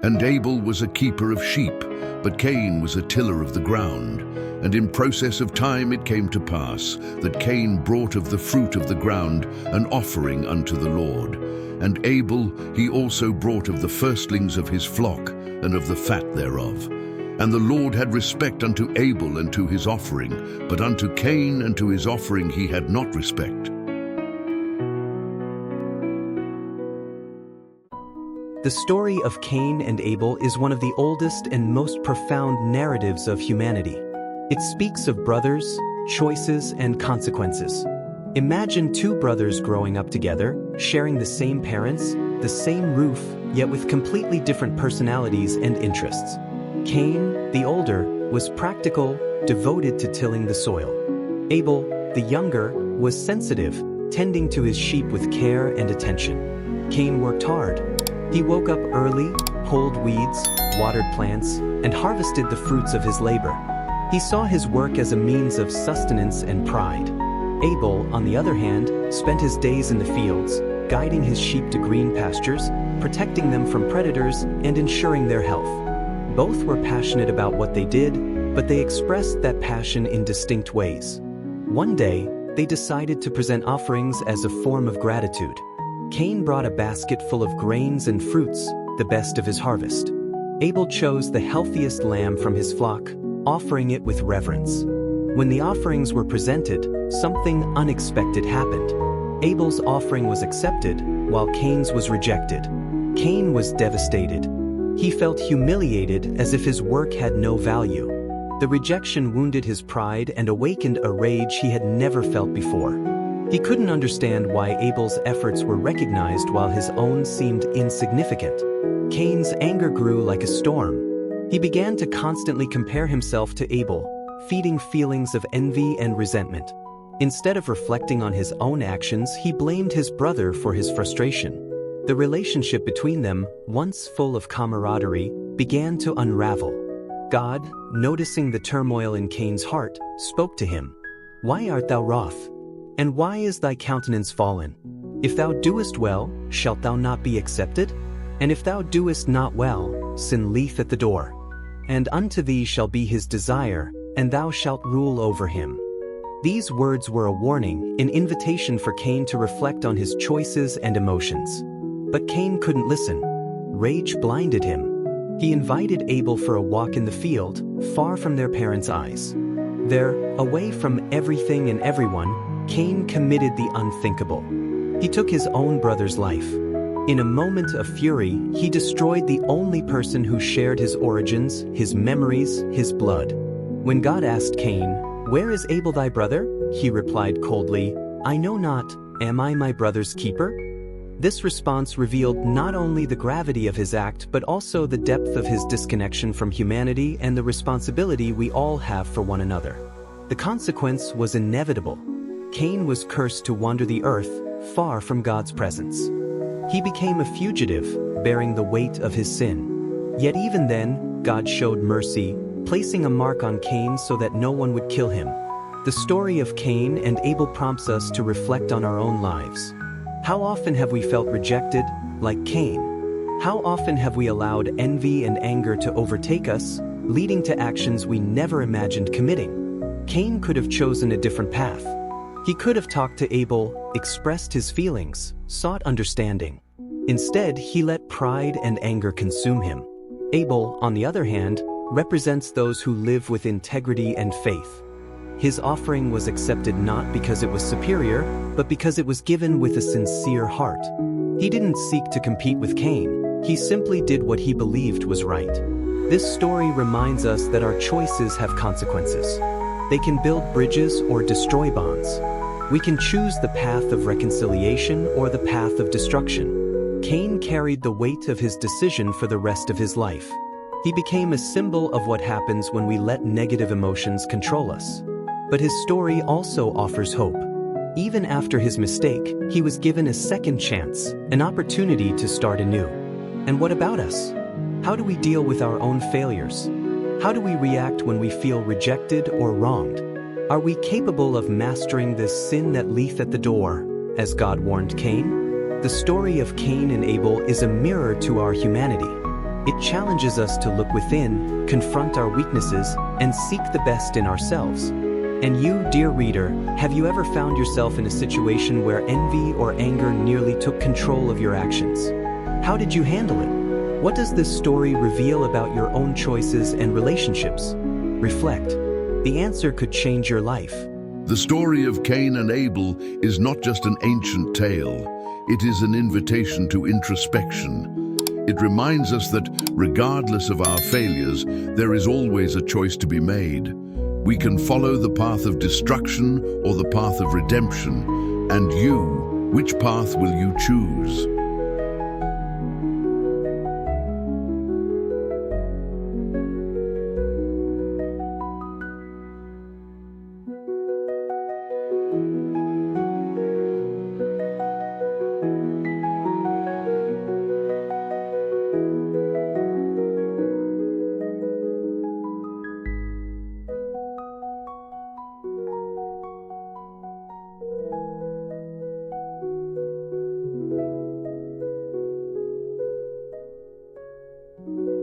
And Abel was a keeper of sheep, but Cain was a tiller of the ground. And in process of time it came to pass that Cain brought of the fruit of the ground an offering unto the Lord. And Abel he also brought of the firstlings of his flock and of the fat thereof. And the Lord had respect unto Abel and to his offering, but unto Cain and to his offering he had not respect. The story of Cain and Abel is one of the oldest and most profound narratives of humanity. It speaks of brothers, choices, and consequences. Imagine two brothers growing up together, sharing the same parents, the same roof, yet with completely different personalities and interests. Cain, the older, was practical, devoted to tilling the soil. Abel, the younger, was sensitive, tending to his sheep with care and attention. Cain worked hard. He woke up early, pulled weeds, watered plants, and harvested the fruits of his labor. He saw his work as a means of sustenance and pride. Abel, on the other hand, spent his days in the fields, guiding his sheep to green pastures, protecting them from predators, and ensuring their health. Both were passionate about what they did, but they expressed that passion in distinct ways. One day, they decided to present offerings as a form of gratitude. Cain brought a basket full of grains and fruits, the best of his harvest. Abel chose the healthiest lamb from his flock, offering it with reverence. When the offerings were presented, something unexpected happened. Abel's offering was accepted, while Cain's was rejected. Cain was devastated. He felt humiliated as if his work had no value. The rejection wounded his pride and awakened a rage he had never felt before. He couldn't understand why Abel's efforts were recognized while his own seemed insignificant. Cain's anger grew like a storm. He began to constantly compare himself to Abel, feeding feelings of envy and resentment. Instead of reflecting on his own actions, he blamed his brother for his frustration. The relationship between them, once full of camaraderie, began to unravel. God, noticing the turmoil in Cain's heart, spoke to him. "Why art thou wroth? And why is thy countenance fallen? If thou doest well, shalt thou not be accepted? And if thou doest not well, sin lieth at the door. And unto thee shall be his desire, and thou shalt rule over him." These words were a warning, an invitation for Cain to reflect on his choices and emotions. But Cain couldn't listen. Rage blinded him. He invited Abel for a walk in the field, far from their parents' eyes. There, away from everything and everyone, Cain committed the unthinkable. He took his own brother's life. In a moment of fury, he destroyed the only person who shared his origins, his memories, his blood. When God asked Cain, "Where is Abel thy brother?" he replied coldly, "I know not, am I my brother's keeper?" This response revealed not only the gravity of his act but also the depth of his disconnection from humanity and the responsibility we all have for one another. The consequence was inevitable. Cain was cursed to wander the earth, far from God's presence. He became a fugitive, bearing the weight of his sin. Yet even then, God showed mercy, placing a mark on Cain so that no one would kill him. The story of Cain and Abel prompts us to reflect on our own lives. How often have we felt rejected, like Cain? How often have we allowed envy and anger to overtake us, leading to actions we never imagined committing? Cain could have chosen a different path. He could have talked to Abel, expressed his feelings, sought understanding. Instead, he let pride and anger consume him. Abel, on the other hand, represents those who live with integrity and faith. His offering was accepted not because it was superior, but because it was given with a sincere heart. He didn't seek to compete with Cain. He simply did what he believed was right. This story reminds us that our choices have consequences. They can build bridges or destroy bonds. We can choose the path of reconciliation or the path of destruction. Cain carried the weight of his decision for the rest of his life. He became a symbol of what happens when we let negative emotions control us. But his story also offers hope. Even after his mistake, he was given a second chance, an opportunity to start anew. And what about us? How do we deal with our own failures? How do we react when we feel rejected or wronged? Are we capable of mastering this sin that lieth at the door, as God warned Cain? The story of Cain and Abel is a mirror to our humanity. It challenges us to look within, confront our weaknesses, and seek the best in ourselves. And you, dear reader, have you ever found yourself in a situation where envy or anger nearly took control of your actions? How did you handle it? What does this story reveal about your own choices and relationships? Reflect. The answer could change your life. The story of Cain and Abel is not just an ancient tale, it is an invitation to introspection. It reminds us that, regardless of our failures, there is always a choice to be made. We can follow the path of destruction or the path of redemption. And you, which path will you choose? you.